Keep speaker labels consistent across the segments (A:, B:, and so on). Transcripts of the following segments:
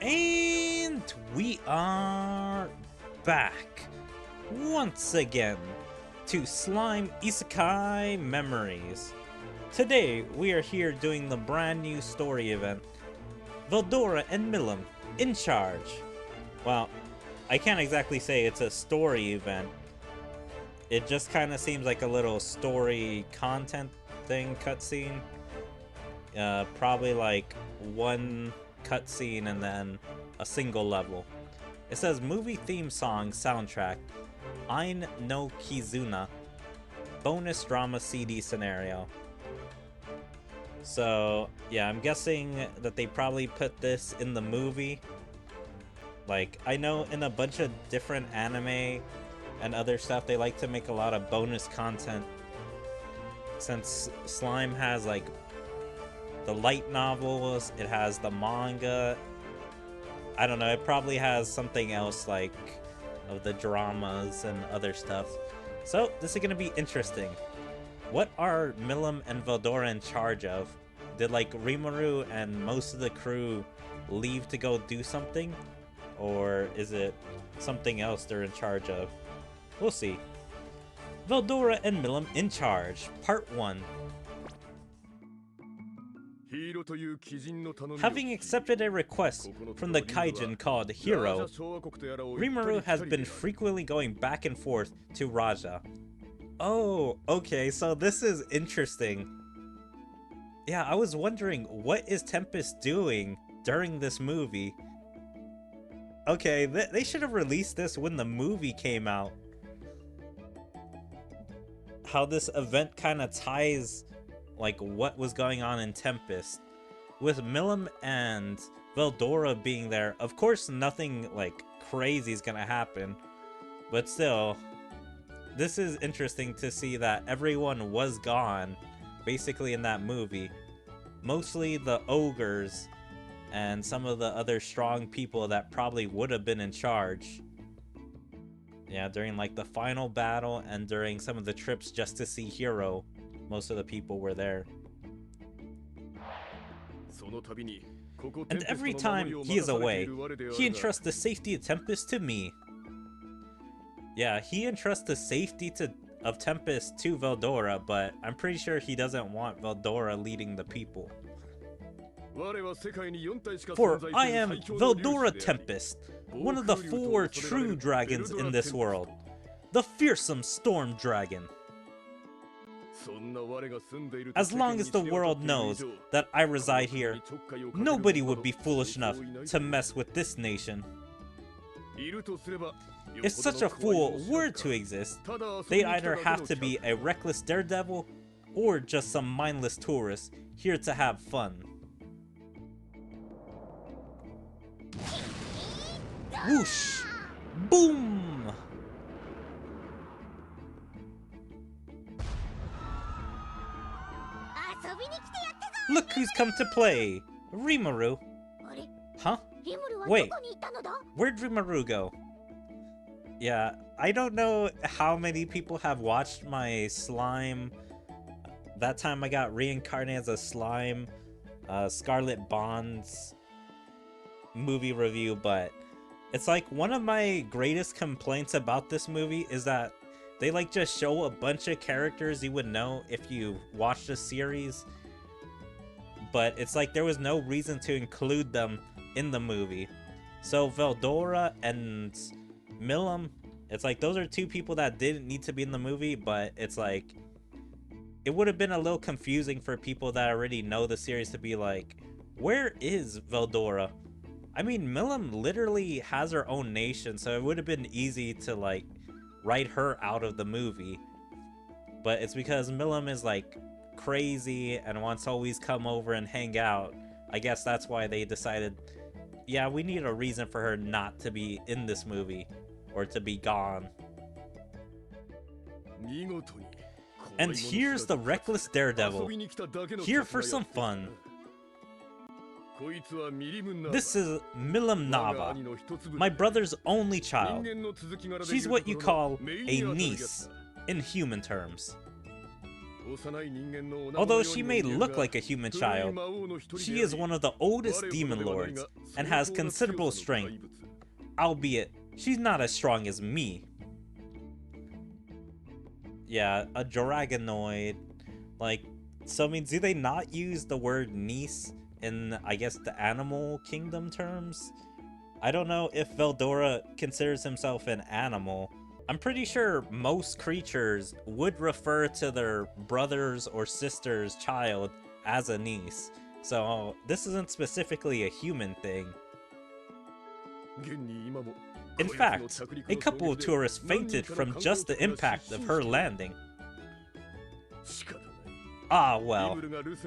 A: And we are back once again to Slime Isekai Memories. Today we are here doing the brand new story event, Veldora Milim In Charge. Well, I can't exactly say it's a story event. It just kind of seems like a little story content thing, cutscene. Probably like one cutscene and then a single level. It says movie theme song soundtrack, Ein no Kizuna, bonus drama CD scenario. So yeah, I'm guessing that they probably put this in the movie. Like, I know in a bunch of different anime and other stuff, they like to make a lot of bonus content. Since Slime has like the light novels, it has the manga. I don't know, it probably has something else like of the dramas and other stuff. So this is gonna be interesting. What are Milim and Veldora in charge of? Did like Rimuru and most of the crew leave to go do something? Or is it something else they're in charge of? We'll see. Veldora and Milim in Charge, Part 1. Having accepted a request from the Kaijin called Hero, Rimuru has been frequently going back and forth to Raja. Oh, okay, so this is interesting. Yeah, I was wondering, what is Tempest doing during this movie? Okay, they should have released this when the movie came out. How this event kind of ties like what was going on in Tempest. With Milim and Veldora being there, of course nothing like crazy is gonna happen, but still, this is interesting to see that everyone was gone basically in that movie. Mostly the ogres and some of the other strong people that probably would have been in charge. Yeah, during like the final battle and during some of the trips just to see Hero, most of the people were there. And every time he is away, he entrusts the safety of Tempest to me. Yeah, he entrusts the safety of Tempest to Veldora, but I'm pretty sure he doesn't want Veldora leading the people. For I am Veldora Tempest, one of the 4 true dragons in this world, the fearsome storm dragon. As long as the world knows that I reside here, nobody would be foolish enough to mess with this nation. If such a fool were to exist, they'd either have to be a reckless daredevil or just some mindless tourist here to have fun. Whoosh! Boom! Look who's come to play! Rimuru. Huh? Wait, where'd Rimuru go? Yeah, I don't know how many people have watched my slime. That time I got reincarnated as a slime, Scarlet Bond's movie review, but it's like one of my greatest complaints about this movie is that they like just show a bunch of characters you would know if you watched the series, but it's like there was no reason to include them in the movie. So Veldora and Milim, it's like those are 2 people that didn't need to be in the movie, but it's like it would have been a little confusing for people that already know the series to be like, where is Veldora? I mean, Milim literally has her own nation, so it would have been easy to like write her out of the movie. But it's because Milim is like crazy and wants to always come over and hang out. I guess that's why they decided, yeah, we need a reason for her not to be in this movie or to be gone. And here's the reckless daredevil, here for some fun. This is Milim Nava, my brother's only child. She's what you call a niece in human terms. Although she may look like a human child, she is one of the oldest demon lords and has considerable strength, albeit she's not as strong as me. Yeah, a dragonoid. Like, so I mean, do they not use the word niece in, I guess, the animal kingdom terms? I don't know if Veldora considers himself an animal. I'm pretty sure most creatures would refer to their brother's or sister's child as a niece. So this isn't specifically a human thing. In fact, a couple of tourists fainted from just the impact of her landing. Ah well,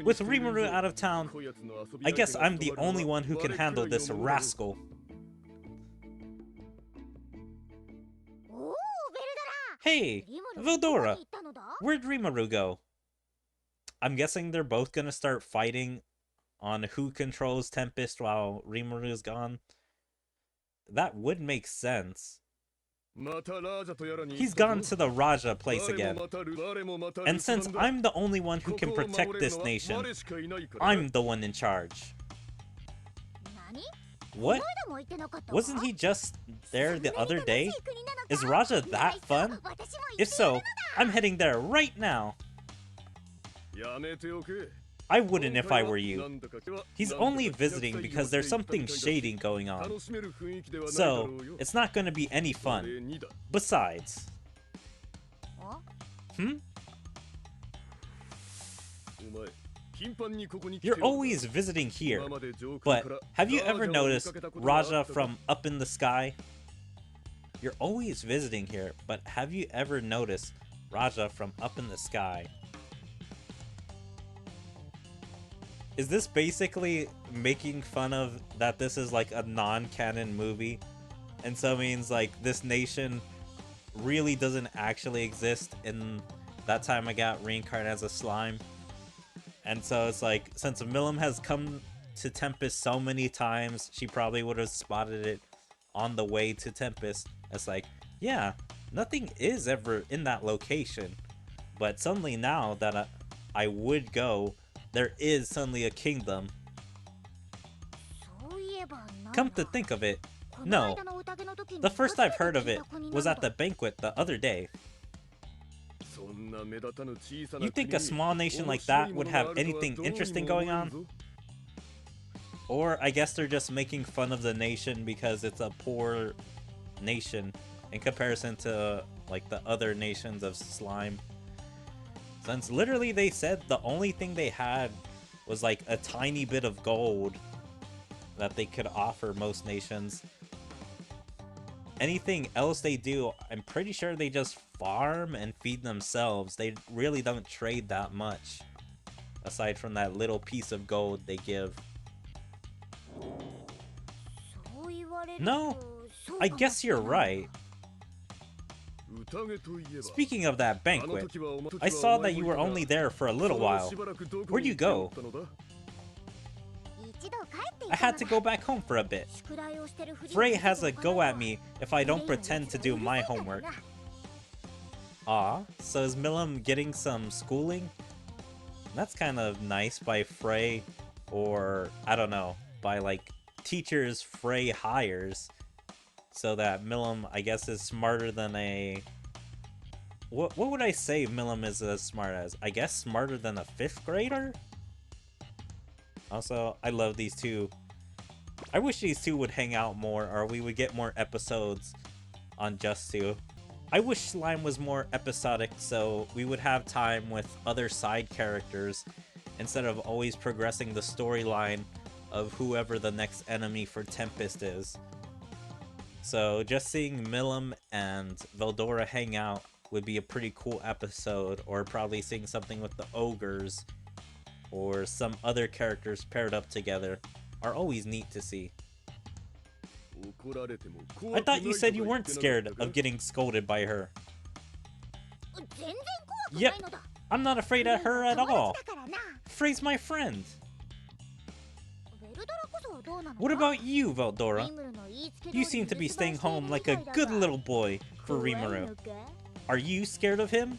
A: with Rimuru out of town, I guess I'm the only one who can handle this rascal. Hey, Veldora! Where'd Rimuru go? I'm guessing they're both gonna start fighting on who controls Tempest while Rimuru's gone. That would make sense. He's gone to the Raja place again. And since I'm the only one who can protect this nation, I'm the one in charge. What? Wasn't he just there the other day? Is Raja that fun? If so, I'm heading there right now. I wouldn't if I were you. He's only visiting because there's something shady going on. So, it's not gonna be any fun. Besides... You're always visiting here, but have you ever noticed Raja from up in the sky? You're always visiting here, but have you ever noticed Raja from up in the sky? Is this basically making fun of that this is like a non-canon movie? And so it means like this nation really doesn't actually exist in that time I got reincarnated as a slime? And so it's like, since Milim has come to Tempest so many times, she probably would have spotted it on the way to Tempest. It's like, yeah, nothing is ever in that location. But suddenly now that I would go, there is suddenly a kingdom. Come to think of it, no. The first I've heard of it was at the banquet the other day. You think a small nation like that would have anything interesting going on? Or I guess they're just making fun of the nation because it's a poor nation in comparison to like the other nations of slime. Since literally they said the only thing they had was like a tiny bit of gold that they could offer most nations. Anything else they do, I'm pretty sure they just farm and feed themselves. They really don't trade that much, aside from that little piece of gold they give. No, I guess you're right. Speaking of that banquet, I saw that you were only there for a little while. Where'd you go? I had to go back home for a bit. Frey has a go at me if I don't pretend to do my homework. Aw, so is Milim getting some schooling? That's kind of nice by Frey, or I don't know, by like teachers Frey hires, so that Milim, I guess, is smarter than a... What would I say Milim is as smart as? I guess smarter than a 5th grader? Also, I love these two. I wish these two would hang out more, or we would get more episodes on Just Two. I wish Slime was more episodic, so we would have time with other side characters, instead of always progressing the storyline of whoever the next enemy for Tempest is. So just seeing Milim and Veldora hang out would be a pretty cool episode, or probably seeing something with the ogres or some other characters paired up together are always neat to see. I thought you said you weren't scared of getting scolded by her. Yep, I'm not afraid of her at all. Frey's my friend. What about you, Veldora? You seem to be staying home like a good little boy for Rimuru. Are you scared of him?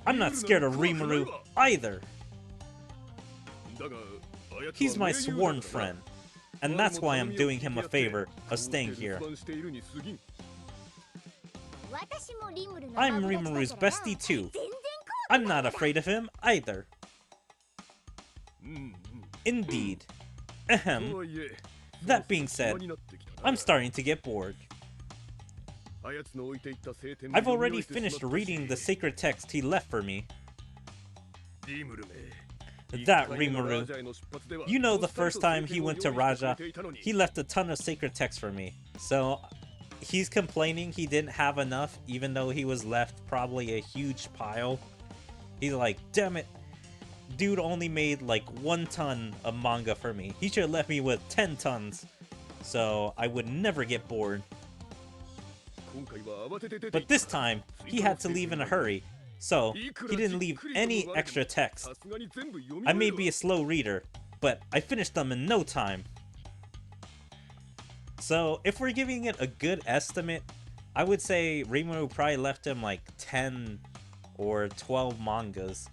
A: I'm not scared of Rimuru either. He's my sworn friend, and that's why I'm doing him a favor of staying here. I'm Rimuru's bestie too. I'm not afraid of him either. Indeed. Ahem. That being said, I'm starting to get bored. I've already finished reading the sacred text he left for me. That Rimuru. You know, the first time he went to Raja, he left a ton of sacred text for me. So he's complaining he didn't have enough, even though he was left probably a huge pile. He's like, damn it. Dude only made like 1 ton of manga for me. He should have left me with 10 tons. So I would never get bored. But this time, he had to leave in a hurry. So, he didn't leave any extra text. I may be a slow reader, but I finished them in no time. So, if we're giving it a good estimate, I would say Rimuru probably left him like 10 or 12 mangas.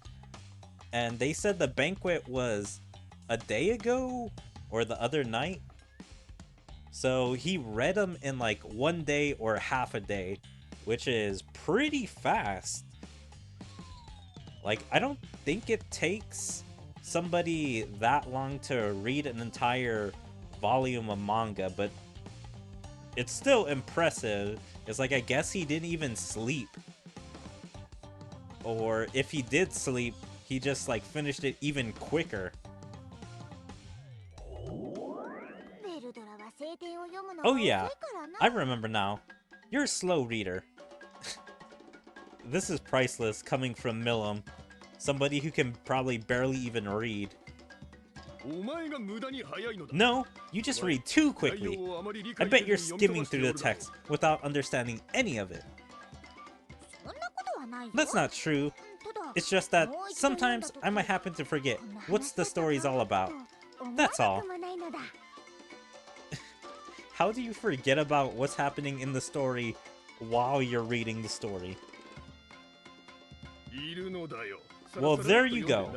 A: And they said the banquet was a day ago or the other night. So he read them in like 1 day or half a day, which is pretty fast. Like, I don't think it takes somebody that long to read an entire volume of manga, but it's still impressive. It's like, I guess he didn't even sleep. Or if he did sleep, he just like finished it even quicker. Oh yeah, I remember now. You're a slow reader. This is priceless coming from Milim, somebody who can probably barely even read. No, you just read too quickly. I bet you're skimming through the text without understanding any of it. That's not true. It's just that sometimes I might happen to forget what the story's all about. That's all. How do you forget about what's happening in the story while you're reading the story? Well, there you go.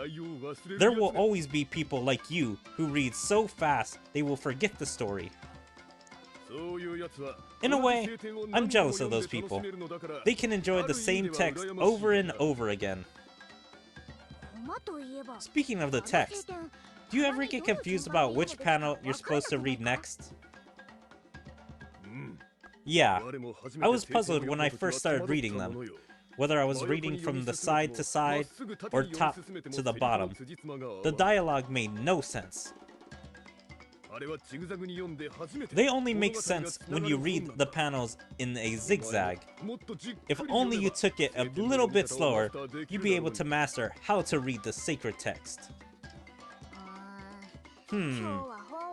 A: There will always be people like you who read so fast they will forget the story. In a way, I'm jealous of those people. They can enjoy the same text over and over again. Speaking of the text, do you ever get confused about which panel you're supposed to read next? Yeah, I was puzzled when I first started reading them, whether I was reading from the side to side or top to the bottom. The dialogue made no sense. They only make sense when you read the panels in a zigzag. If only you took it a little bit slower, you'd be able to master how to read the sacred text.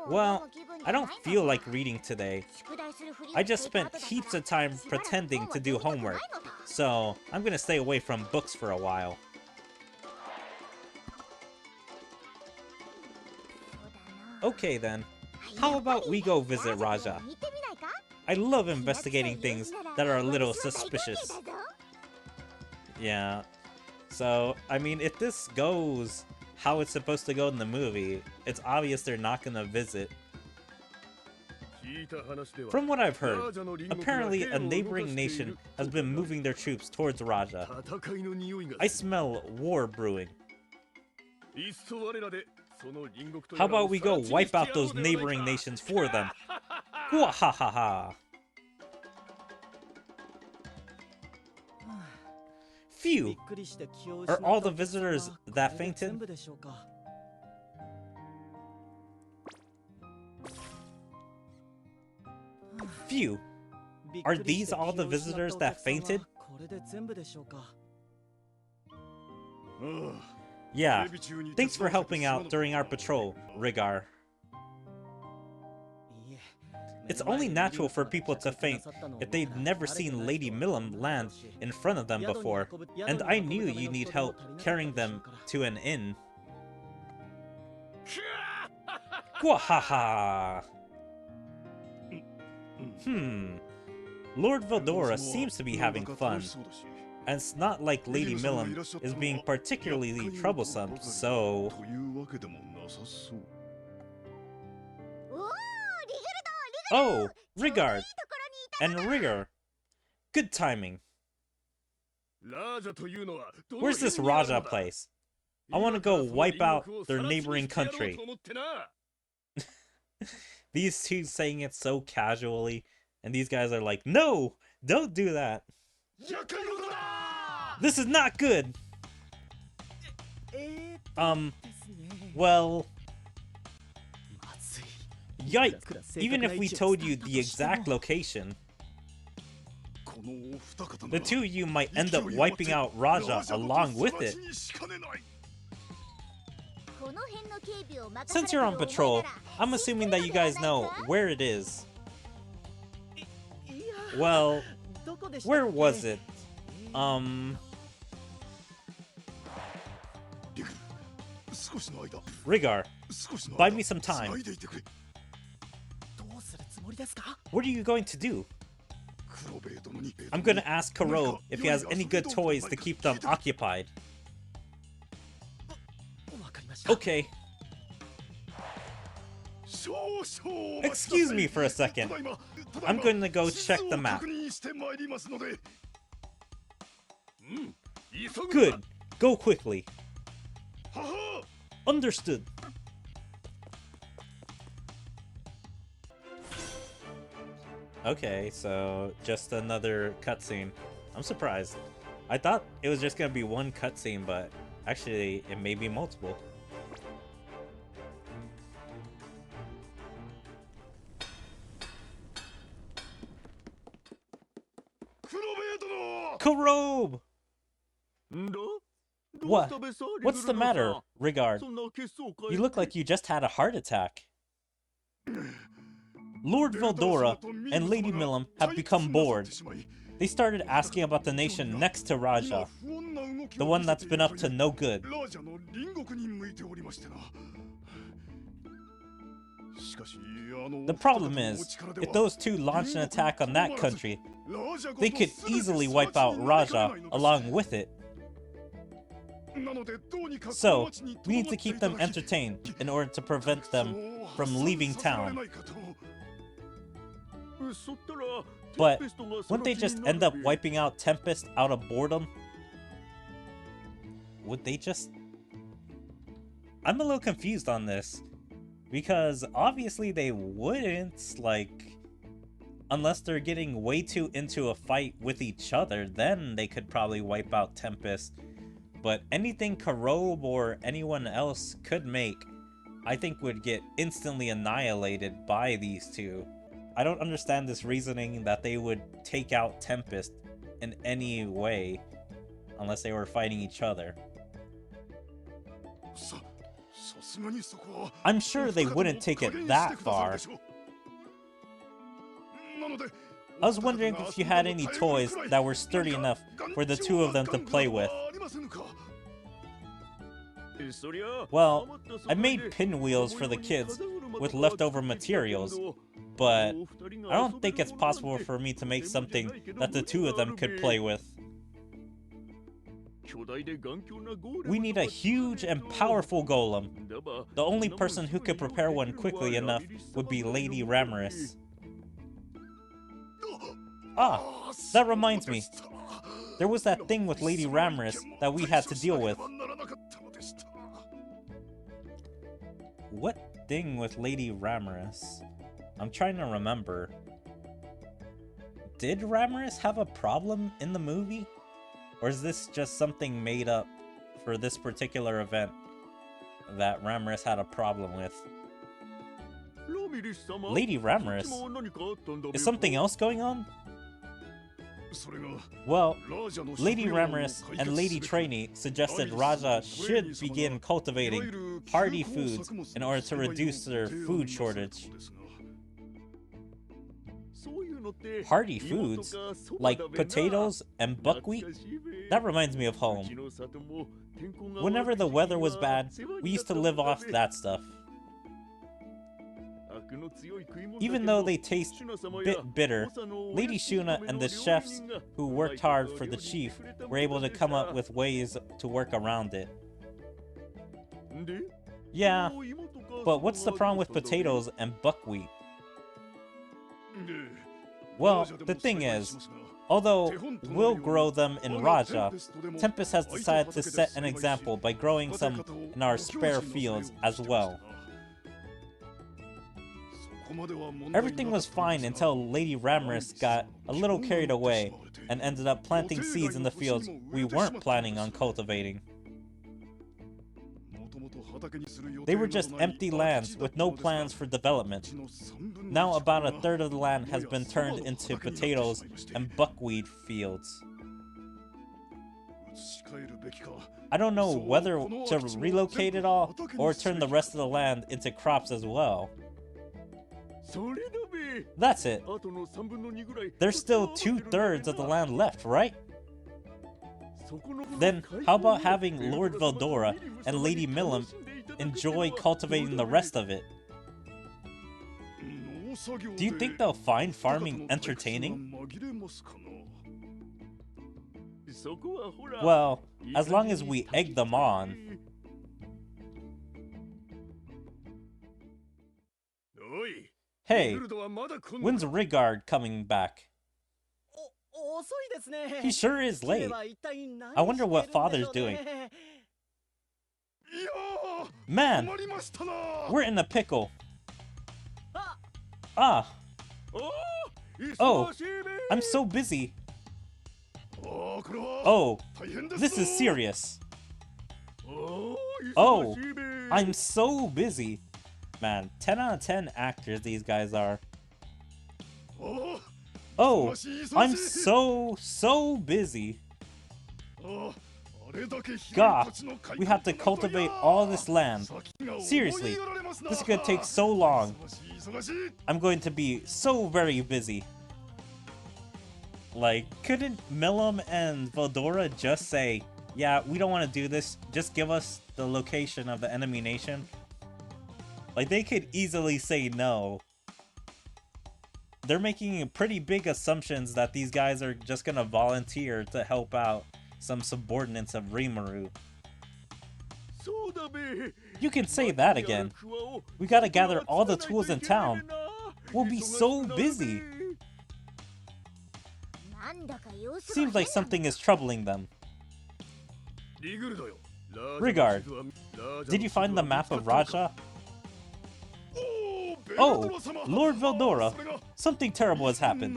A: Well, I don't feel like reading today. I just spent heaps of time pretending to do homework, so I'm gonna stay away from books for a while. Okay then, how about we go visit Raja? I love investigating things that are a little suspicious. Yeah, so, I mean, if this goes how it's supposed to go in the movie, it's obvious they're not gonna visit. From what I've heard, apparently a neighboring nation has been moving their troops towards Raja. I smell war brewing. How about we go wipe out those neighboring nations for them? Gwahahaha! Phew! Are all the visitors that fainted? Phew! Are these all the visitors that fainted? Yeah, thanks for helping out during our patrol, Rigar. It's only natural for people to faint if they've never seen Lady Milim land in front of them before, and I knew you need help carrying them to an inn. Gwahaha! Lord Veldora seems to be having fun. And it's not like Lady Milim is being particularly troublesome, so... Oh, Rigard! And Rigor! Good timing. Where's this Raja place? I want to go wipe out their neighboring country. These two saying it so casually, and these guys are like, no! Don't do that! This is not good! Well... Yikes! Even if we told you the exact location, the two of you might end up wiping out Raja along with it. Since you're on patrol, I'm assuming that you guys know where it is. Well, where was it? Rigar, buy me some time. What are you going to do? I'm gonna ask Kuro if he has any good toys to keep them occupied. Okay. Excuse me for a second. I'm gonna go check the map. Good. Go quickly. Understood. Okay, so just another cutscene. I'm surprised. I thought it was just gonna be one cutscene, but actually it may be multiple. Kurobe! What? What's the matter, Rigard? You look like you just had a heart attack. Lord Veldora and Lady Milim have become bored. They started asking about the nation next to Raja, the one that's been up to no good. The problem is, if those two launched an attack on that country, they could easily wipe out Raja along with it. So, we need to keep them entertained in order to prevent them from leaving town. But wouldn't they just end up wiping out Tempest out of boredom? Would they just... I'm a little confused on this. Because obviously they wouldn't, like... Unless they're getting way too into a fight with each other, then they could probably wipe out Tempest. But anything Kurobe or anyone else could make, I think would get instantly annihilated by these two. I don't understand this reasoning that they would take out Tempest in any way, unless they were fighting each other. I'm sure they wouldn't take it that far. I was wondering if you had any toys that were sturdy enough for the two of them to play with. Well, I made pinwheels for the kids with leftover materials, but I don't think it's possible for me to make something that the two of them could play with. We need a huge and powerful golem. The only person who could prepare one quickly enough would be Lady Ramorous. Ah, that reminds me. There was that thing with Lady Ramorous that we had to deal with. What thing with Lady Ramorous? I'm trying to remember. Did Ramorous have a problem in the movie? Or is this just something made up for this particular event that Ramorous had a problem with? Lady Ramorous? Is something else going on? Well, Lady Ramorous and Lady Trainee suggested Raja should begin cultivating hardy foods in order to reduce their food shortage. Hardy foods? Like potatoes and buckwheat? That reminds me of home. Whenever the weather was bad, we used to live off that stuff. Even though they taste a bit bitter, Lady Shuna and the chefs who worked hard for the chief were able to come up with ways to work around it. Yeah, but what's the problem with potatoes and buckwheat? Well, the thing is, although we'll grow them in Raja, Tempest has decided to set an example by growing some in our spare fields as well. Everything was fine until Lady Ramrus got a little carried away and ended up planting seeds in the fields we weren't planning on cultivating. They were just empty lands with no plans for development. Now about a third of the land has been turned into potatoes and buckwheat fields. I don't know whether to relocate it all or turn the rest of the land into crops as well. That's it. There's still 2/3 of the land left, right? Then how about having Lord Veldora and Lady Milim enjoy cultivating the rest of it? Do you think they'll find farming entertaining? Well, as long as we egg them on. Hey, when's Rigard coming back? He sure is late. I wonder what Father's doing. Man, we're in a pickle. Ah. Oh, I'm so busy. Oh, this is serious. Oh, I'm so busy. Man, 10 out of 10 actors these guys are. Oh, I'm so busy. Gah, we have to cultivate all this land. Seriously, this is gonna take so long. I'm going to be so very busy. Like, couldn't Milim and Veldora just say, yeah, we don't want to do this, just give us the location of the enemy nation? Like, they could easily say no. They're making pretty big assumptions that these guys are just gonna volunteer to help out some subordinates of Rimuru. You can say that again. We gotta gather all the tools in town. We'll be so busy. Seems like something is troubling them. Rigard, did you find the map of Raja? Oh, Lord Veldora, something terrible has happened.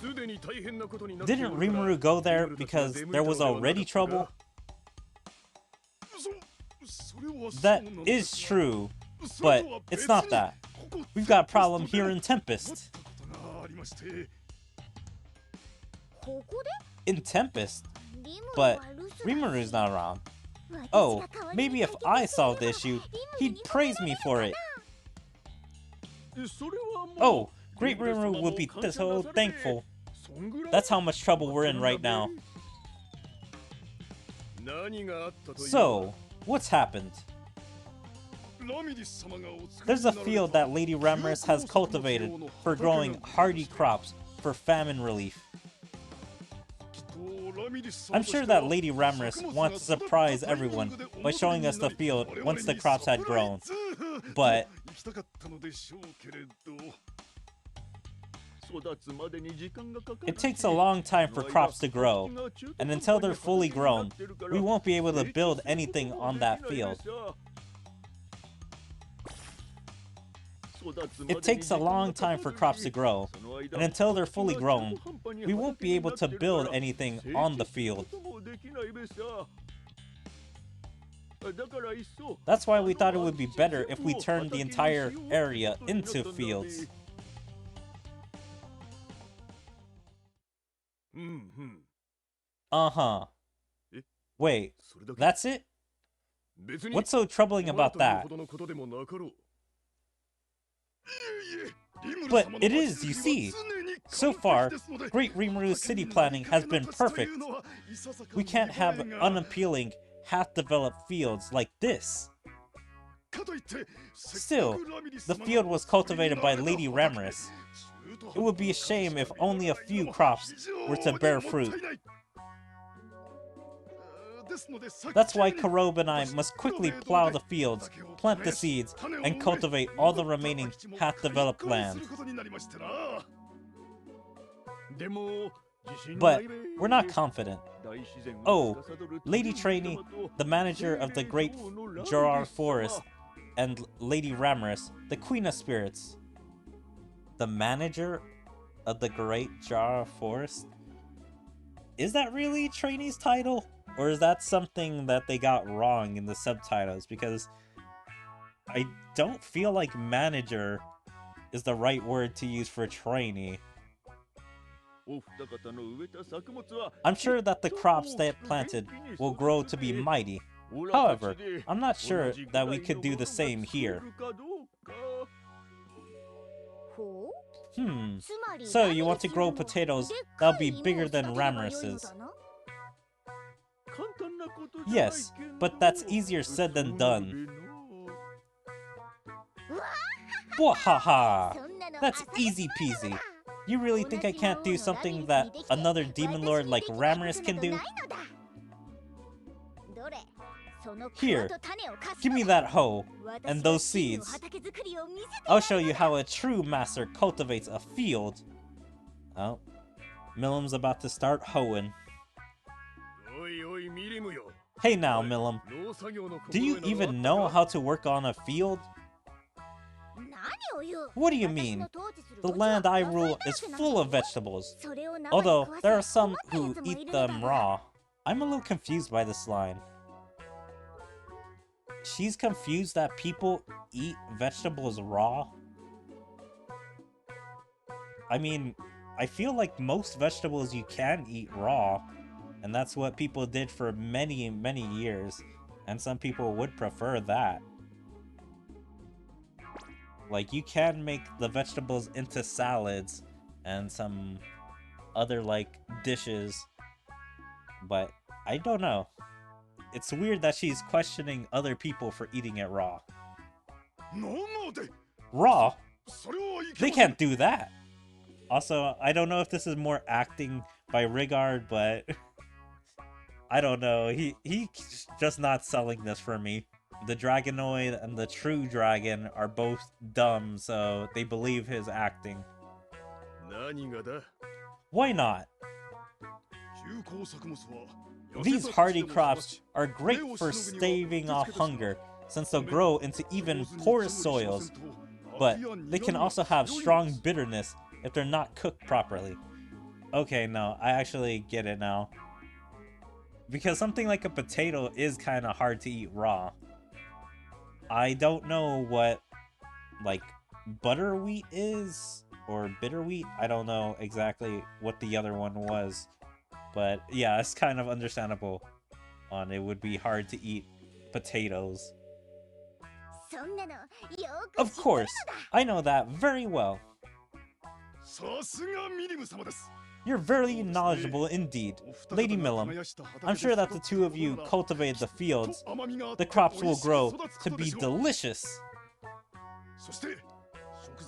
A: Didn't Rimuru go there because there was already trouble? That is true, but it's not that. We've got a problem here in Tempest. In Tempest? But Rimuru's not around. Oh, maybe if I solved the issue, he'd praise me for it. Oh, Great Rimuru would be so thankful. That's how much trouble we're in right now. So, what's happened? There's a field that Lady Ramrus has cultivated for growing hardy crops for famine relief. I'm sure that Lady Ramrus wants to surprise everyone by showing us the field once the crops had grown. But it takes a long time for crops to grow, and until they're fully grown, we won't be able to build anything on that field. It takes a long time for crops to grow, and until they're fully grown, we won't be able to build anything on the field. That's why we thought it would be better if we turned the entire area into fields. Uh-huh. Wait, that's it? What's so troubling about that? But it is, you see. So far, Great Rimuru's city planning has been perfect. We can't have unappealing, half-developed fields like this. Still, the field was cultivated by Lady Ramorous. It would be a shame if only a few crops were to bear fruit. That's why Karob and I must quickly plow the fields, plant the seeds, and cultivate all the remaining half-developed land. But we're not confident. Oh, Lady Trainee, the manager of the Great Jar Forest, and Lady Ramorous, the Queen of Spirits. The manager of the Great Jar Forest? Is that really Trainee's title? Or is that something that they got wrong in the subtitles? Because I don't feel like manager is the right word to use for trainee. I'm sure that the crops they had planted will grow to be mighty. However, I'm not sure that we could do the same here. So you want to grow potatoes that'll be bigger than Ramorous's? Yes, but that's easier said than done. Bwahaha! That's easy peasy. You really think I can't do something that another demon lord like Ramorous can do? Here, give me that hoe and those seeds. I'll show you how a true master cultivates a field. Oh, Milim's about to start hoeing. Hey now, Milim. Do you even know how to work on a field? What do you mean? The land I rule is full of vegetables, although there are some who eat them raw. I'm a little confused by this line. She's confused that people eat vegetables raw? I mean, I feel like most vegetables you can eat raw, and that's what people did for many, many years, and some people would prefer that. Like, you can make the vegetables into salads and some other, like, dishes, but I don't know. It's weird that she's questioning other people for eating it raw. Raw? They can't do that! Also, I don't know if this is more acting by Rigard, but I don't know. He's just not selling this for me. The Dragonoid and the true dragon are both dumb, so they believe his acting. Why not? These hardy crops are great for staving off hunger, since they'll grow into even porous soils. But they can also have strong bitterness if they're not cooked properly. Okay, no, I actually get it now. Because something like a potato is kind of hard to eat raw. I don't know what, like, butter wheat is, or bitter wheat. I don't know exactly what the other one was. But yeah, it's kind of understandable. It would be hard to eat potatoes. Of course, I know that very well. You're very knowledgeable indeed, Lady Milim. I'm sure that the two of you cultivated the fields. The crops will grow to be delicious.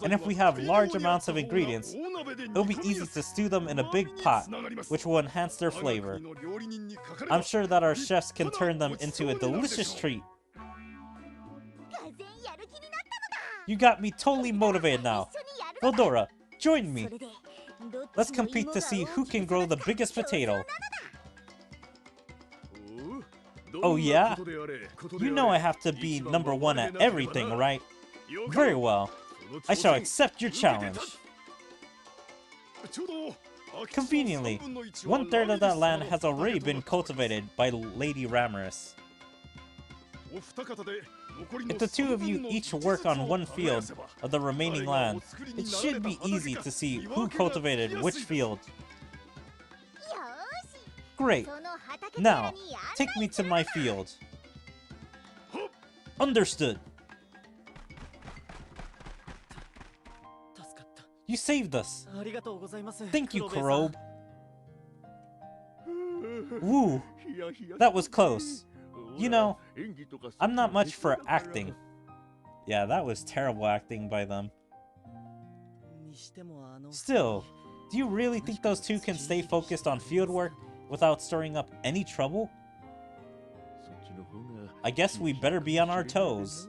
A: And if we have large amounts of ingredients, it'll be easy to stew them in a big pot, which will enhance their flavor. I'm sure that our chefs can turn them into a delicious treat. You got me totally motivated now. Veldora, join me. Let's compete to see who can grow the biggest potato. Oh yeah? You know I have to be #1 at everything, right? Very well. I shall accept your challenge. Conveniently, 1/3 of that land has already been cultivated by Lady Ramorous. If the two of you each work on one field of the remaining land, it should be easy to see who cultivated which field. Great. Now, take me to my field. Understood. You saved us. Thank you, Karob. Woo, that was close. You know, I'm not much for acting. Yeah, that was terrible acting by them. Still, do you really think those two can stay focused on fieldwork without stirring up any trouble? I guess we better be on our toes.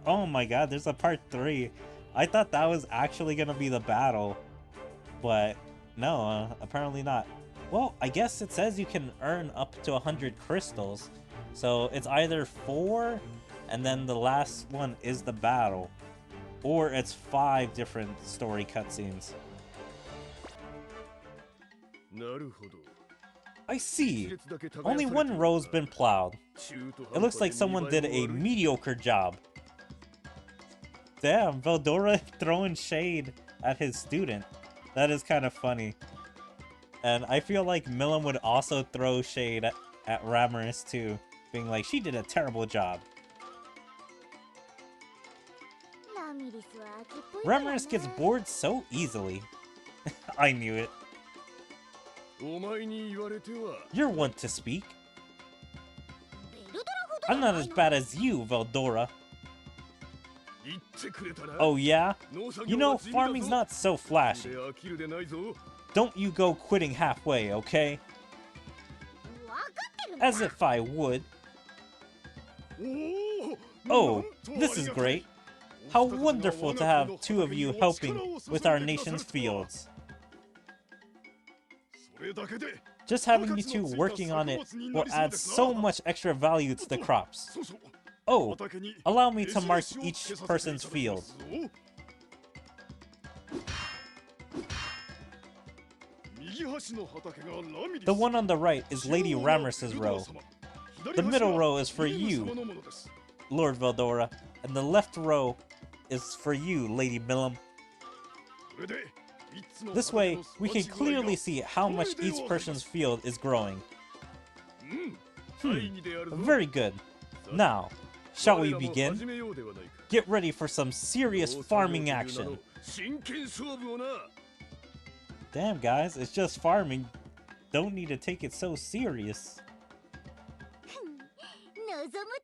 A: Oh my god, there's a part 3. I thought that was actually gonna be the battle. But no, apparently not. Well, I guess it says you can earn up to 100 crystals. So it's either 4 and then the last one is the battle. Or it's 5 different story cutscenes. I see. Only one row's been plowed. It looks like someone did a mediocre job. Damn, Veldora throwing shade at his student. That is kind of funny. And I feel like Milim would also throw shade at Ramorous too, being like, she did a terrible job. Ramorous gets bored so easily. I knew it. You're one to speak. I'm not as bad as you, Veldora. Oh yeah? You know, farming's not so flashy. Don't you go quitting halfway, okay? As if I would. Oh, this is great. How wonderful to have 2 of you helping with our nation's fields. Just having you 2 working on it will add so much extra value to the crops. Oh, allow me to mark each person's field. The one on the right is Lady Ramorous' row. The middle row is for you, Lord Veldora, and the left row is for you, Lady Milim. This way, we can clearly see how much each person's field is growing. Very good. Now, shall we begin? Get ready for some serious farming action. Damn guys, it's just farming. Don't need to take it so serious.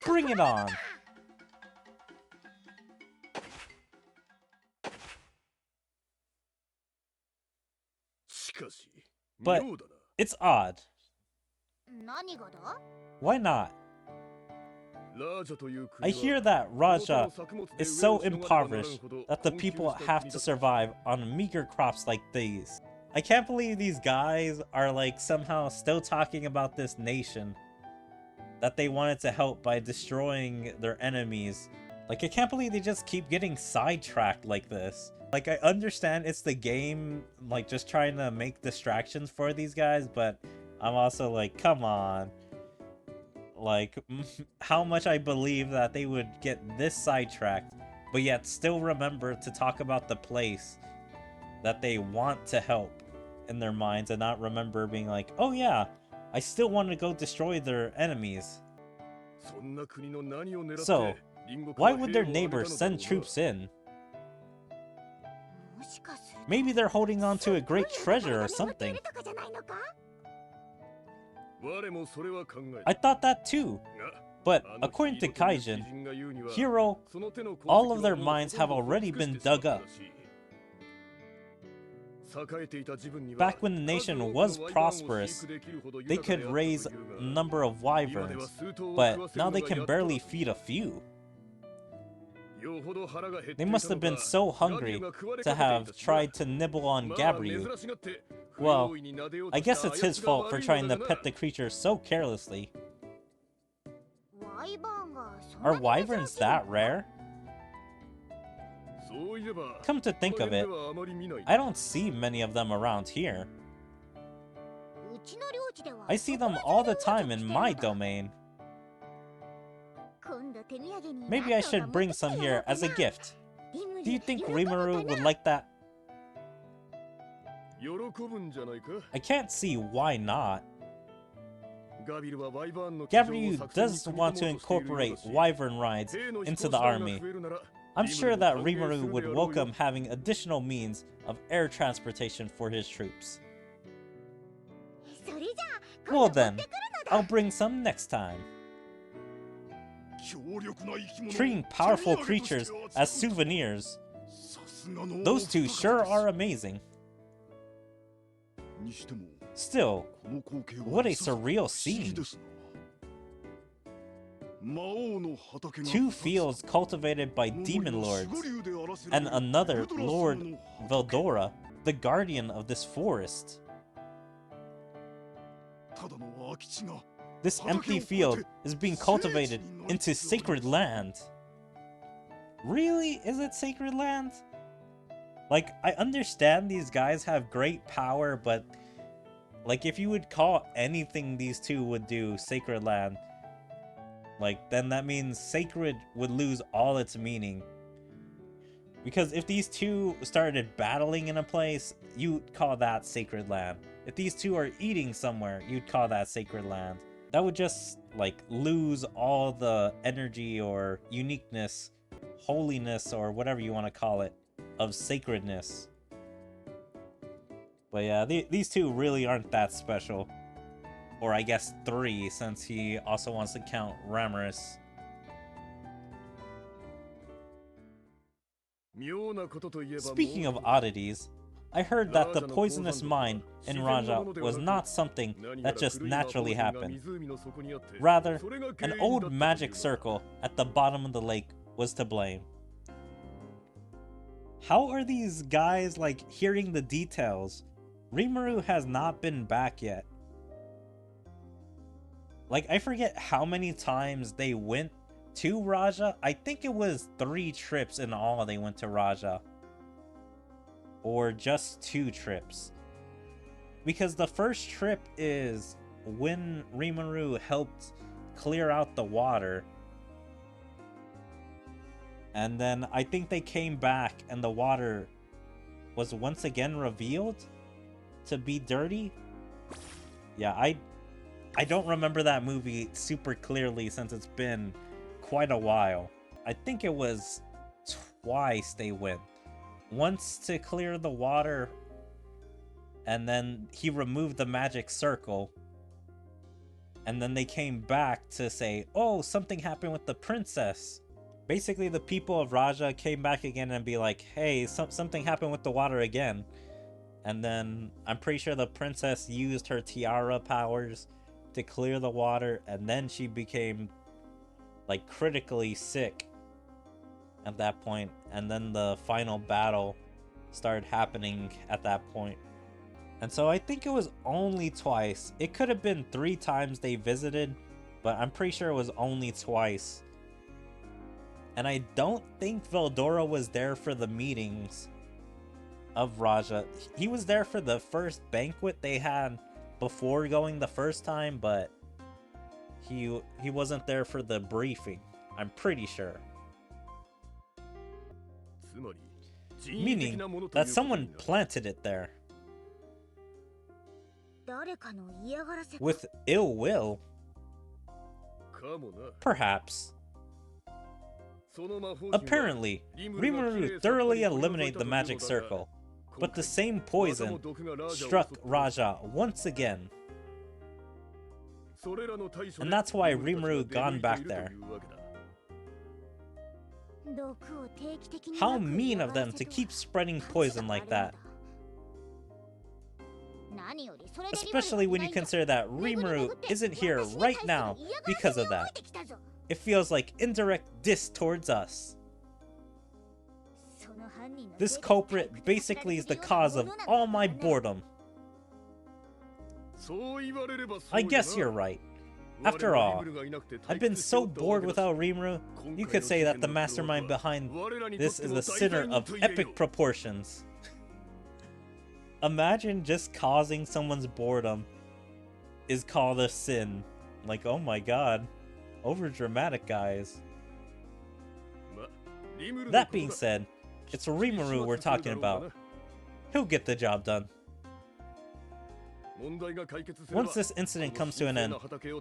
A: Bring it on! But it's odd. Why not? I hear that Raja is so impoverished that the people have to survive on meager crops like these. I can't believe these guys are like somehow still talking about this nation that they wanted to help by destroying their enemies. Like, I can't believe they just keep getting sidetracked like this. Like, I understand it's the game, like, just trying to make distractions for these guys, but I'm also like, come on. Like, how much I believe that they would get this sidetracked, but yet still remember to talk about the place that they want to help in their minds, and not remember being like, oh yeah, I still want to go destroy their enemies. So, why would their neighbors send troops in? Maybe they're holding on to a great treasure or something. I thought that too. But according to Kaijin, Hero, all of their mines have already been dug up. Back when the nation was prosperous, they could raise a number of wyverns, but now they can barely feed a few. They must have been so hungry to have tried to nibble on Gabryu. Well, I guess it's his fault for trying to pet the creature so carelessly. Are wyverns that rare? Come to think of it, I don't see many of them around here. I see them all the time in my domain. Maybe I should bring some here as a gift. Do you think Rimuru would like that? I can't see why not. Gabryu does want to incorporate wyvern rides into the army. I'm sure that Rimuru would welcome having additional means of air transportation for his troops. Well then, I'll bring some next time. Treating powerful creatures as souvenirs. Those two sure are amazing. Still, what a surreal scene. 2 fields cultivated by demon lords, and another Lord Veldora, the guardian of this forest. This empty field is being cultivated into sacred land. Really? Is it sacred land? Like, I understand these guys have great power, but like, if you would call anything these two would do sacred land, like, then that means sacred would lose all its meaning. Because if these two started battling in a place, you'd call that sacred land. If these two are eating somewhere, you'd call that sacred land. That would just, like, lose all the energy or uniqueness, holiness, or whatever you want to call it, of sacredness. But yeah, these two really aren't that special. Or I guess 3, since he also wants to count Ramorous. Speaking of oddities, I heard that the poisonous mine in Raja was not something that just naturally happened. Rather, an old magic circle at the bottom of the lake was to blame. How are these guys, like, hearing the details? Rimuru has not been back yet. Like, I forget how many times they went to Raja. I think it was 3 trips in all they went to Raja. Or just 2 trips. Because the first trip is when Rimuru helped clear out the water. And then I think they came back and the water was once again revealed to be dirty. Yeah, I don't remember that movie super clearly since it's been quite a while. I think it was twice they went. Once to clear the water, and then he removed the magic circle. And then they came back to say, oh, something happened with the princess. Basically, the people of Raja came back again and be like, hey, something happened with the water again. And then I'm pretty sure the princess used her tiara powers to clear the water, and then she became, like, critically sick at that point, and then the final battle started happening at that point. And so I think it was only twice. It could have been 3 times they visited, but I'm pretty sure it was only twice. And I don't think Veldora was there for the meetings of Raja. He was there for the first banquet they had before going the first time, but he wasn't there for the briefing, I'm pretty sure. Meaning that someone planted it there. With ill will? Perhaps. Apparently, Rimuru thoroughly eliminated the magic circle, but the same poison struck Raja once again. And that's why Rimuru gone back there. How mean of them to keep spreading poison like that. Especially when you consider that Rimuru isn't here right now because of that. It feels like indirect diss towards us. This culprit basically is the cause of all my boredom. I guess you're right. After all, I've been so bored without Rimuru, you could say that the mastermind behind this is a sinner of epic proportions. Imagine just causing someone's boredom is called a sin. Like, oh my god. Over dramatic, guys. That being said, it's Rimuru we're talking about. He'll get the job done. Once this incident comes to an end,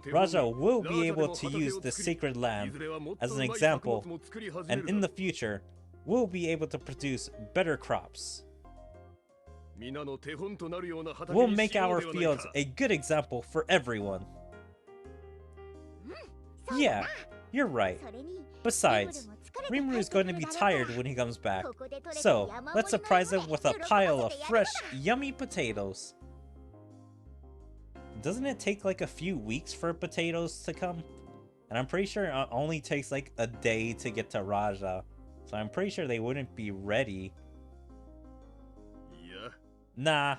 A: Raja will be able to use the sacred land as an example, and in the future, we'll be able to produce better crops. We'll make our fields a good example for everyone. Yeah, you're right. Besides, Rimuru is going to be tired when he comes back. So, let's surprise him with a pile of fresh, yummy potatoes. Doesn't it take like a few weeks for potatoes to come? And I'm pretty sure it only takes like a day to get to Raja. So I'm pretty sure they wouldn't be ready. Nah,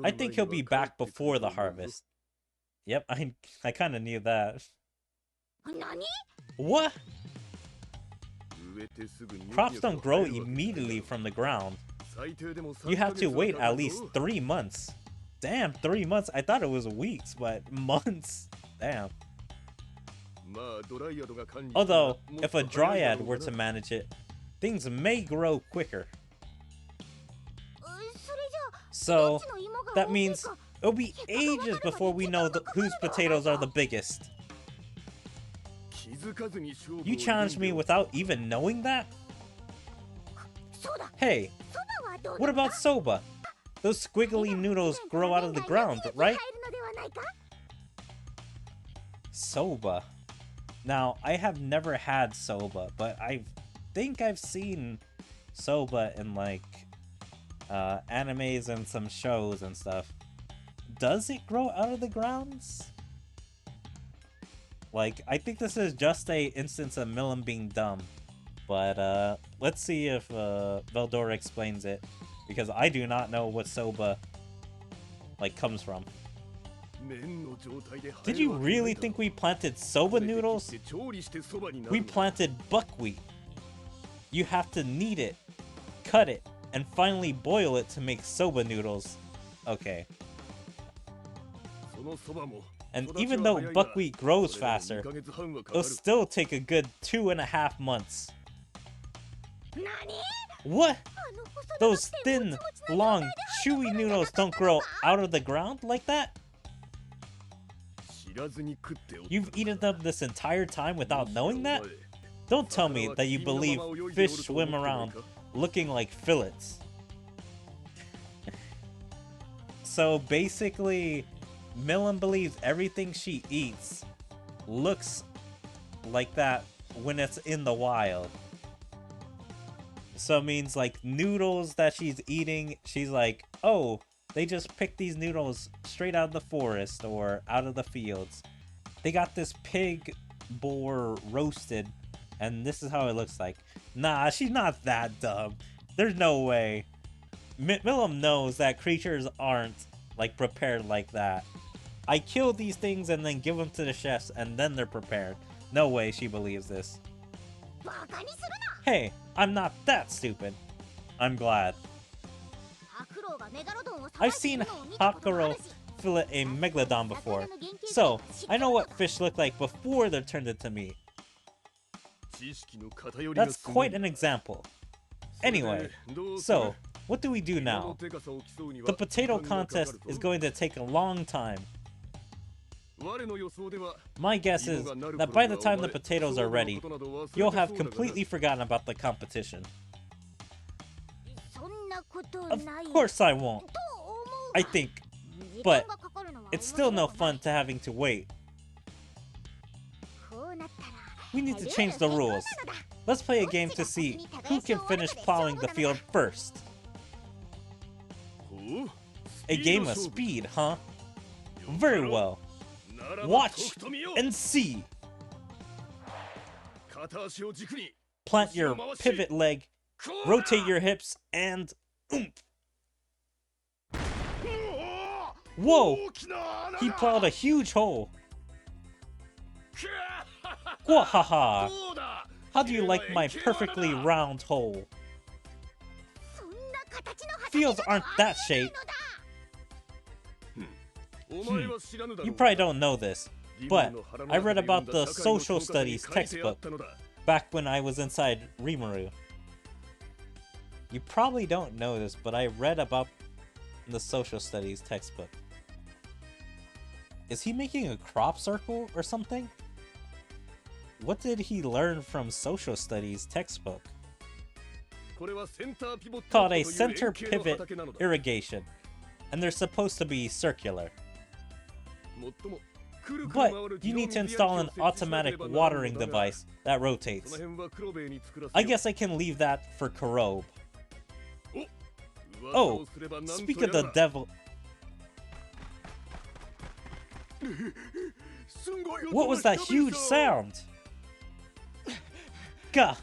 A: I think he'll be back before the harvest. Yep, I kind of knew that. What? Crops don't grow immediately from the ground. You have to wait at least 3 months. Damn, 3 months. I thought it was weeks, but months. Damn. Although, if a dryad were to manage it, things may grow quicker. So, that means it'll be ages before we know whose potatoes are the biggest. You challenged me without even knowing that? Hey, what about soba? Those squiggly noodles grow out of the ground, right? Soba. Now, I have never had soba, but I think I've seen soba in like animes and some shows and stuff. Does it grow out of the grounds? Like, I think this is just a instance of Milim being dumb. But let's see if Veldora explains it, because I do not know what soba like comes from. Did you really think we planted soba noodles? We planted buckwheat. You have to knead it, cut it, and finally boil it to make soba noodles. Okay. And even though buckwheat grows faster, it'll still take a good 2.5 months. What? Those thin, long, chewy noodles don't grow out of the ground like that? You've eaten them this entire time without knowing that? Don't tell me that you believe fish swim around looking like fillets. So basically, Milim believes everything she eats looks like that when it's in the wild. So it means like noodles that she's eating, she's like, oh, they just picked these noodles straight out of the forest or out of the fields. They got this pig boar roasted, and this is how it looks like. Nah, she's not that dumb. There's no way. Milim knows that creatures aren't like prepared like that. I kill these things and then give them to the chefs and then they're prepared. No way she believes this. Hey, I'm not that stupid. I'm glad. I've seen Hakuro fillet a megalodon before, so I know what fish look like before they're turned into meat. That's quite an example. Anyway, so what do we do now? The potato contest is going to take a long time. My guess is that by the time the potatoes are ready, you'll have completely forgotten about the competition. Of course I won't, I think, but it's still no fun to having to wait. We need to change the rules. Let's play a game to see who can finish plowing the field first. A game of speed, huh? Very well. Watch and see. Plant your pivot leg, rotate your hips, and oomph. Whoa! He plowed a huge hole. Gwahaha! How do you like my perfectly round hole? Fields aren't that shaped. You probably don't know this, but I read about the social studies textbook back when I was inside Rimuru. You probably don't know this, but I read about the social studies textbook. Is he making a crop circle or something? What did he learn from social studies textbook? Called a center pivot irrigation, and they're supposed to be circular. But you need to install an automatic watering device that rotates. I guess I can leave that for Kurobe. Oh, speak of the devil. What was that huge sound? Gah,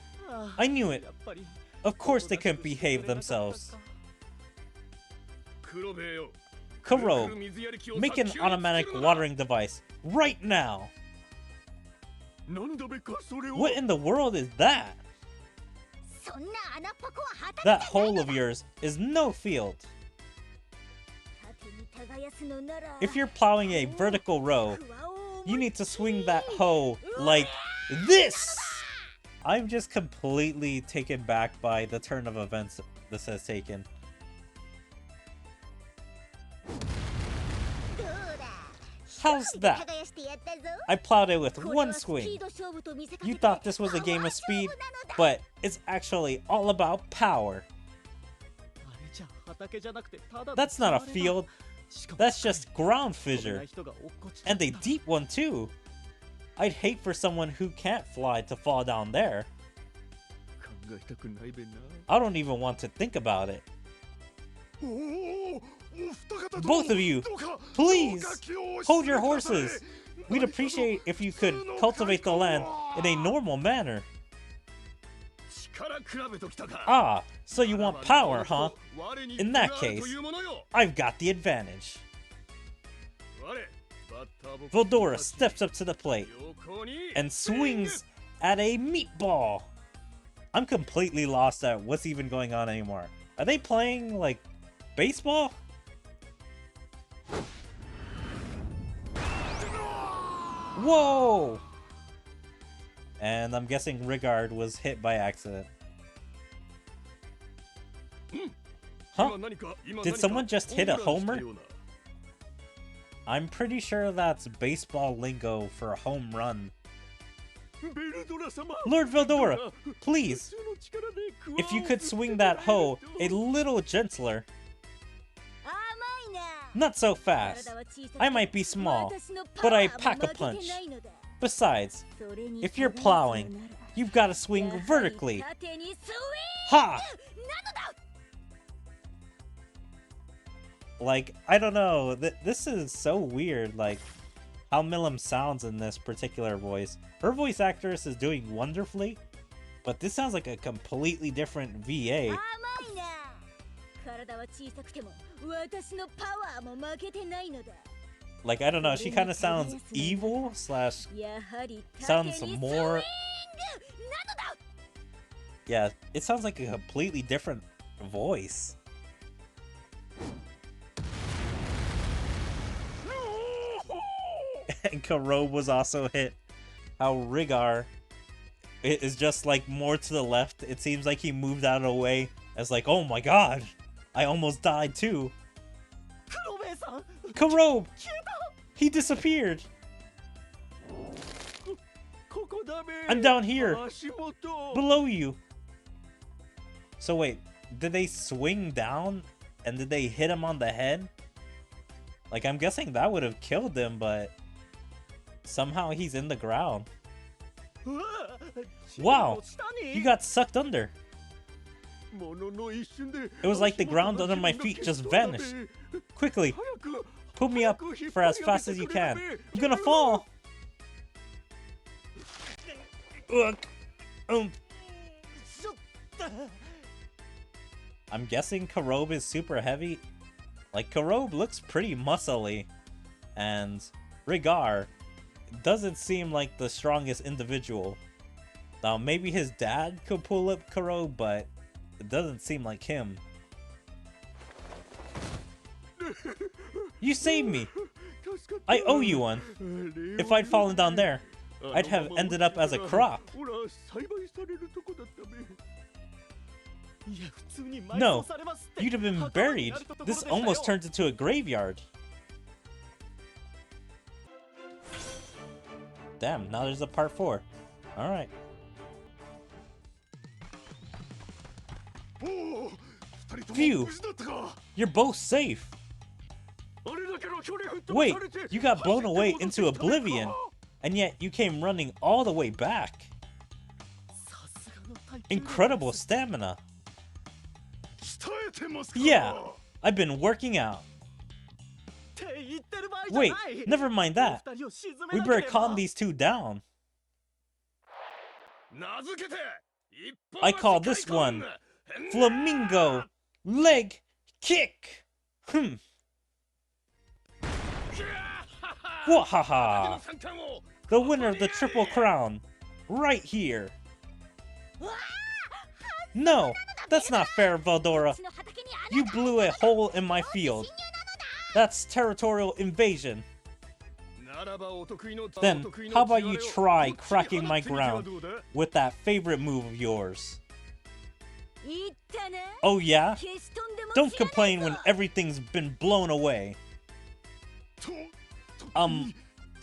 A: I knew it. Of course they couldn't behave themselves. Kurobe, make an automatic watering device right now. What in the world is that? That hole of yours is no field. If you're plowing a vertical row, you need to swing that hoe like this! I'm just completely taken back by the turn of events this has taken. How's that? I plowed it with one swing. You thought this was a game of speed, but it's actually all about power. That's not a field. That's just ground fissure. And a deep one too. I'd hate for someone who can't fly to fall down there. I don't even want to think about it. Both of you, please, hold your horses. We'd appreciate if you could cultivate the land in a normal manner. Ah, so you want power, huh? In that case, I've got the advantage. Veldora steps up to the plate and swings at a meatball. I'm completely lost at what's even going on anymore. Are they playing, like, baseball? Whoa! And I'm guessing Rigard was hit by accident. Huh? Did someone just hit a homer? I'm pretty sure that's baseball lingo for a home run. Lord Veldora, please! If you could swing that hoe a little gentler. Not so fast. I might be small, but I pack a punch. Besides, if you're plowing, you've got to swing vertically. Ha! Like, I don't know. This is so weird, like, how Milim sounds in this particular voice. Her voice actress is doing wonderfully, but this sounds like a completely different VA. Like, I don't know, she kind of sounds evil, slash, sounds more... Yeah, it sounds like a completely different voice. And Kurobe was also hit. How Rigar is just like more to the left. It seems like he moved out of the way as like, oh my god, I almost died too. Kurobe! He disappeared! I'm down here! Below you! So wait, did they swing down and did they hit him on the head? Like, I'm guessing that would have killed him, but somehow he's in the ground. Wow! You got sucked under! It was like the ground under my feet just vanished. Quickly, pull me up for as fast as you can. I'm gonna fall! I'm guessing Kurobe is super heavy. Like, Kurobe looks pretty muscly, and Rigar doesn't seem like the strongest individual. Now, maybe his dad could pull up Kurobe, but it doesn't seem like him. You saved me! I owe you one. If I'd fallen down there, I'd have ended up as a crop. No, you'd have been buried. This almost turned into a graveyard. Damn, now there's a part 4. Alright. Phew! You're both safe! Wait, you got blown away into oblivion, and yet you came running all the way back. Incredible stamina. Yeah, I've been working out. Wait, never mind that. We better calm these two down. I call this one Flamingo Leg Kick. Wahaha! The winner of the Triple Crown, right here. No, that's not fair, Veldora. You blew a hole in my field. That's territorial invasion. Then, how about you try cracking my ground with that favorite move of yours? Oh yeah? Don't complain when everything's been blown away.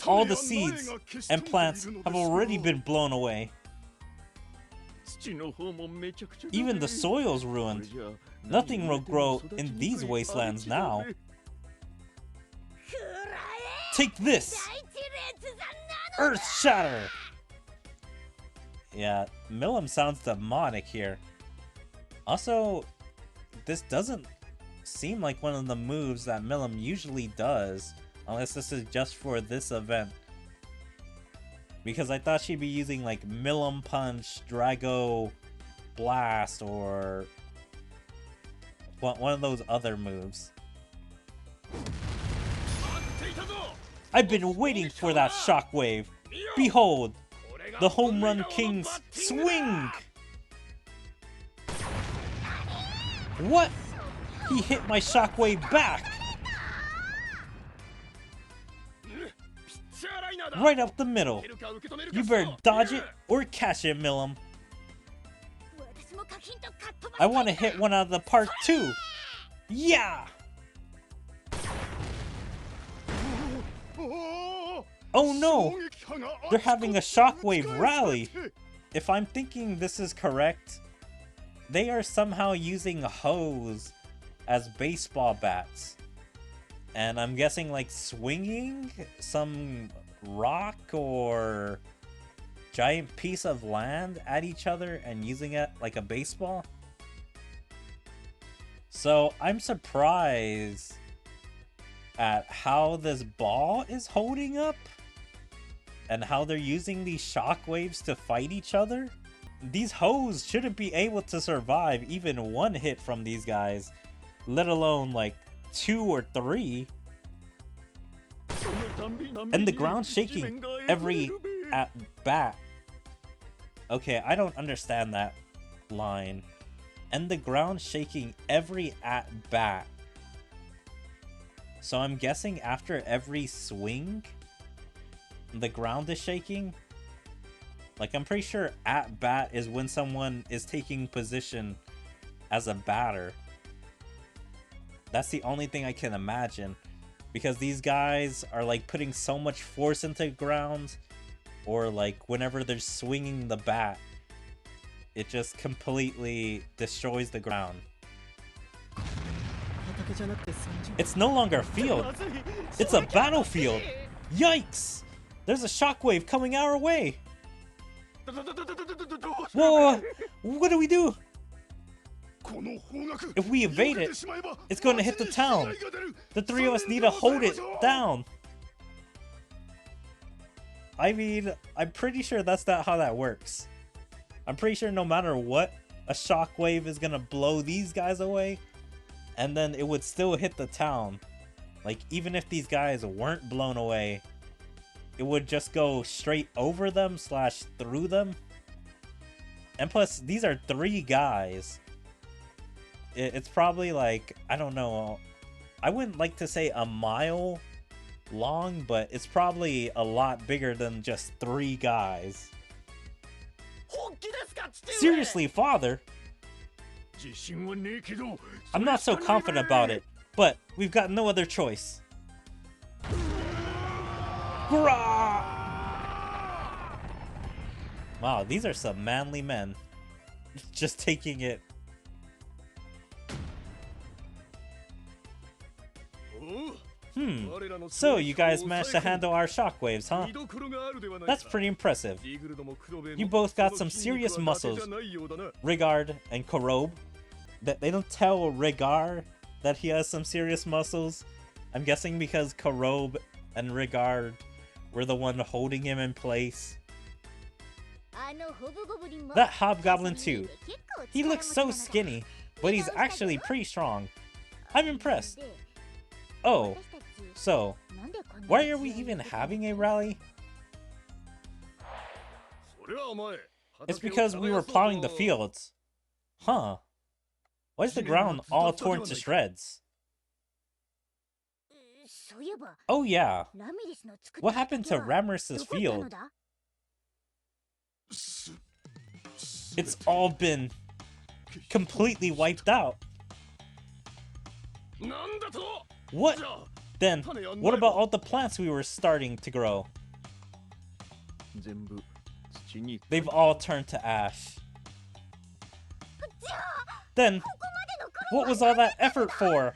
A: All the seeds and plants have already been blown away. Even the soil's ruined. Nothing will grow in these wastelands now. Take this! Earth Shatter! Yeah, Milim sounds demonic here. Also, this doesn't seem like one of the moves that Milim usually does, unless this is just for this event. Because I thought she'd be using like Milim Punch, Drago Blast, or one of those other moves. I've been waiting for that shockwave. Behold, the Home Run King's swing! What? He hit my shockwave back! Right up the middle. You better dodge it or catch it, Milim. I want to hit one out of the park too. Yeah! Oh no! They're having a shockwave rally! If I'm thinking this is correct, they are somehow using hose as baseball bats. And I'm guessing like swinging some rock or giant piece of land at each other and using it like a baseball. So I'm surprised at how this ball is holding up and how they're using these shockwaves to fight each other. These hoes shouldn't be able to survive even one hit from these guys, let alone like 2 or 3. And the ground shaking every at bat. Okay, I don't understand that line. And the ground shaking every at bat. So I'm guessing after every swing, the ground is shaking? Like, I'm pretty sure at bat is when someone is taking position as a batter. That's the only thing I can imagine. Because these guys are like putting so much force into the ground, or like whenever they're swinging the bat, it just completely destroys the ground. It's no longer a field. It's a battlefield. Yikes! There's a shockwave coming our way. Whoa! What do we do? If we evade it, it's going to hit the town. The 3 of us need to hold it down. I mean, I'm pretty sure that's not how that works. I'm pretty sure no matter what, a shockwave is going to blow these guys away, and then it would still hit the town. Like, even if these guys weren't blown away, it would just go straight over them / through them. And plus, these are 3 guys. It's probably like, I don't know, I wouldn't like to say a mile long, but it's probably a lot bigger than just 3 guys. Seriously, father? I'm not so confident about it, but we've got no other choice. Hurrah! Wow, these are some manly men. Just taking it. So, you guys managed to handle our shockwaves, huh? That's pretty impressive. You both got some serious muscles. Rigard and Korob. They don't tell Rigard that he has some serious muscles. I'm guessing because Korob and Rigard were the one holding him in place. That hobgoblin too. He looks so skinny, but he's actually pretty strong. I'm impressed. Oh, so, why are we even having a rally? It's because we were plowing the fields. Huh. Why is the ground all torn to shreds? Oh yeah. What happened to Ramrus's field? It's all been completely wiped out. What? Then, what about all the plants we were starting to grow? They've all turned to ash. Then, what was all that effort for?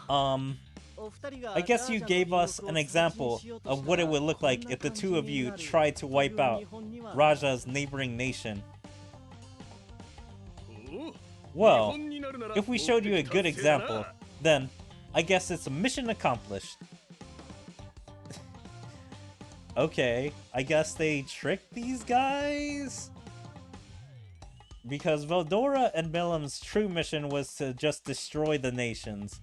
A: I guess you gave us an example of what it would look like if the two of you tried to wipe out Raja's neighboring nation. Well, if we showed you a good example, then I guess it's a mission accomplished. Okay, I guess they tricked these guys? Because Veldora and Milim's true mission was to just destroy the nations.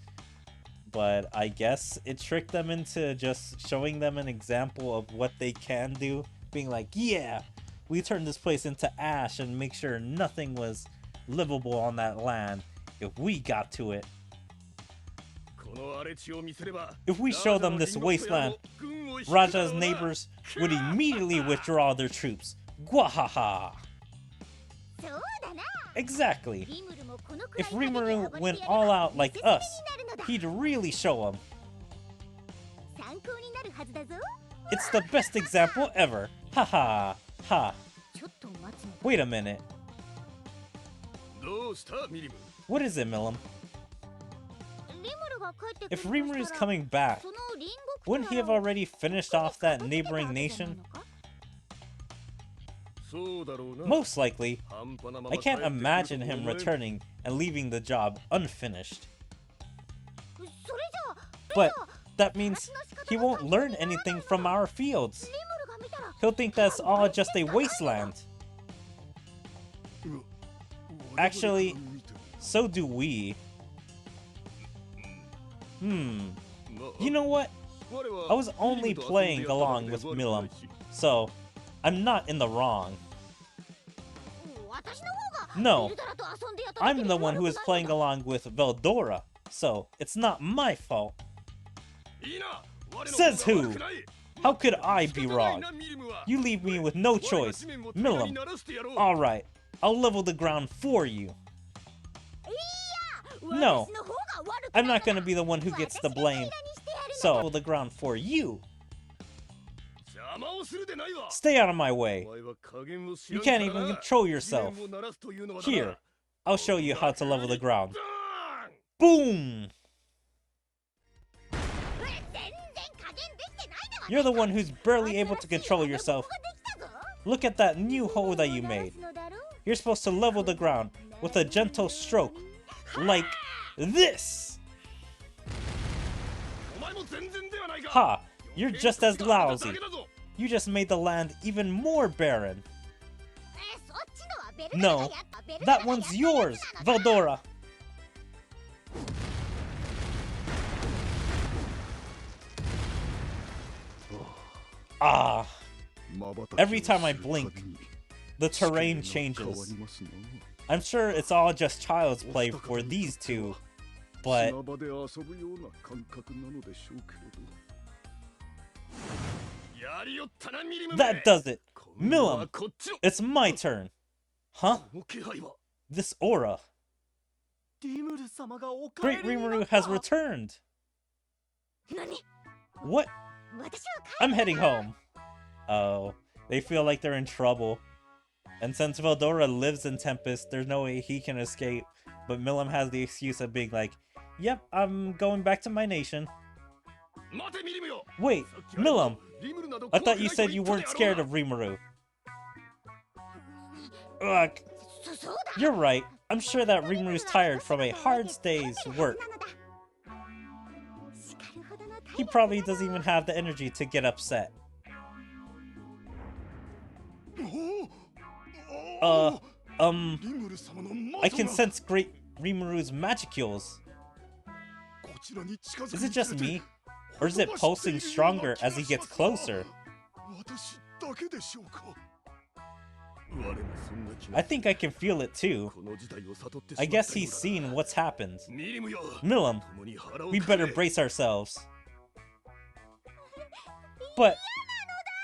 A: But I guess it tricked them into just showing them an example of what they can do. Being like, yeah, we turned this place into ash and make sure nothing was livable on that land if we got to it. If we show them this wasteland, Raja's neighbors would immediately withdraw their troops. Gwahaha! Exactly. If Rimuru went all out like us, he'd really show them. It's the best example ever. Haha. Ha. Wait a minute. What is it, Milim? If Rimuru's coming back, wouldn't he have already finished off that neighboring nation? Most likely. I can't imagine him returning and leaving the job unfinished. But that means he won't learn anything from our fields. He'll think that's all just a wasteland. Actually, so do we. You know what? I was only playing along with Milim, so I'm not in the wrong. No, I'm the one who is playing along with Veldora, so it's not my fault. Says who? How could I be wrong? You leave me with no choice. Milim, alright, I'll level the ground for you. No, I'm not gonna be the one who gets the blame, so I'll level the ground for you. Stay out of my way. You can't even control yourself. Here, I'll show you how to level the ground. Boom! You're the one who's barely able to control yourself. Look at that new hole that you made. You're supposed to level the ground with a gentle stroke, like this. Ha! You're just as lousy. You just made the land even more barren. No, that one's yours, Veldora. Ah, every time I blink, the terrain changes. I'm sure it's all just child's play for these two, but that does it. Milim, it's my turn. Huh? This aura. Great Rimuru has returned. What? I'm heading home. Oh, they feel like they're in trouble. And since Veldora lives in Tempest, there's no way he can escape. But Milim has the excuse of being like, Yep, I'm going back to my nation. Wait, Milim! I thought you said you weren't scared of Rimuru. Ugh. You're right. I'm sure that Rimuru's tired from a hard day's work. He probably doesn't even have the energy to get upset. I can sense great Rimuru's magicules. Is it just me? Or is it pulsing stronger as he gets closer? I think I can feel it too. I guess he's seen what's happened. Milim, we better brace ourselves. But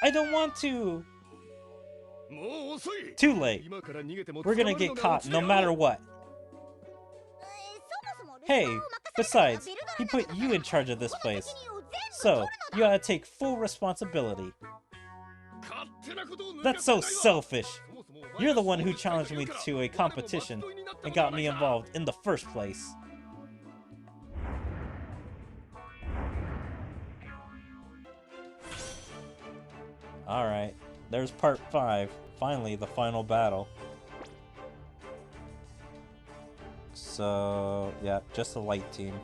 A: I don't want to. Too late. We're gonna get caught no matter what. Hey, besides, he put you in charge of this place. So, you gotta take full responsibility. That's so selfish. You're the one who challenged me to a competition and got me involved in the first place. Alright, there's part 5. Finally, the final battle. So, yeah, just a light team.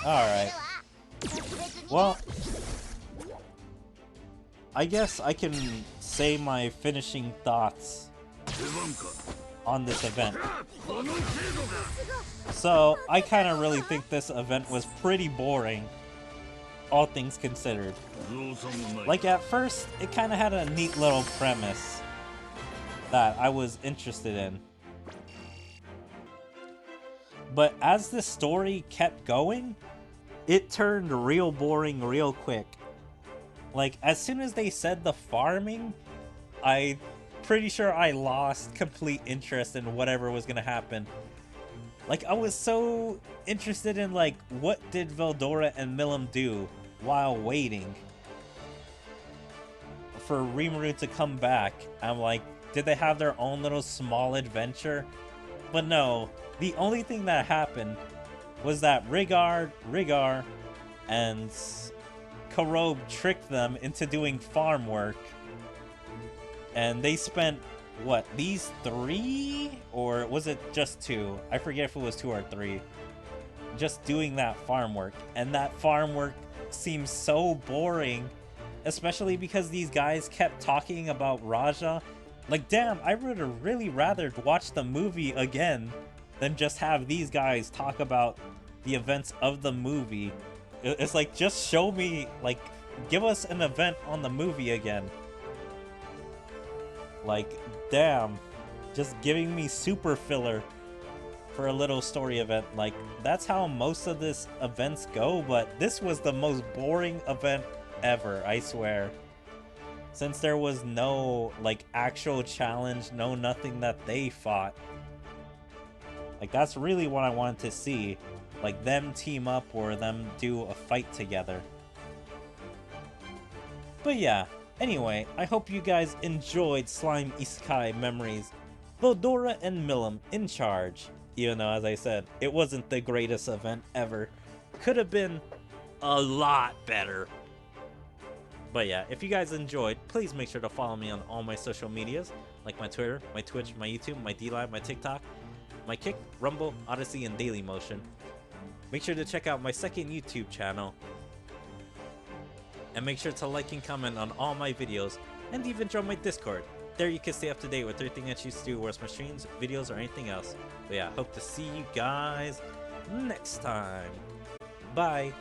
A: Alright. Well, I guess I can say my finishing thoughts on this event. So, I kind of really think this event was pretty boring, all things considered. Like, at first, it kind of had a neat little premise that I was interested in. But as the story kept going, it turned real boring real quick. Like, as soon as they said the farming, I pretty sure I lost complete interest in whatever was gonna happen. Like, I was so interested in, like, what did Veldora and Milim do while waiting for Rimuru to come back. I'm like, did they have their own little small adventure? But no, the only thing that happened was that Rigar, and Karobe tricked them into doing farm work. And they spent, what, these 3? Or was it just 2? I forget if it was 2 or 3. Just doing that farm work. And that farm work seems so boring. Especially because these guys kept talking about Raja. Like, damn, I would have really rather watch the movie again than just have these guys talk about the events of the movie. It's like, just show me, like, give us an event on the movie again. Like, damn, just giving me super filler for a little story event. Like, that's how most of this events go, but this was the most boring event ever, I swear. Since there was no, like, actual challenge, no nothing that they fought. Like, that's really what I wanted to see. Like, them team up or them do a fight together. But yeah, anyway, I hope you guys enjoyed Slime Isekai Memories, Veldora and Milim In Charge. Even though, as I said, it wasn't the greatest event ever. Could have been a lot better. But yeah, if you guys enjoyed, please make sure to follow me on all my social medias, like my Twitter, my Twitch, my YouTube, my DLive, my TikTok, my Kick, Rumble, Odyssey, and Dailymotion. Make sure to check out my second YouTube channel. And make sure to like and comment on all my videos, and even join my Discord. There you can stay up to date with everything I choose to do, whether it's my streams, videos, or anything else. But yeah, hope to see you guys next time. Bye!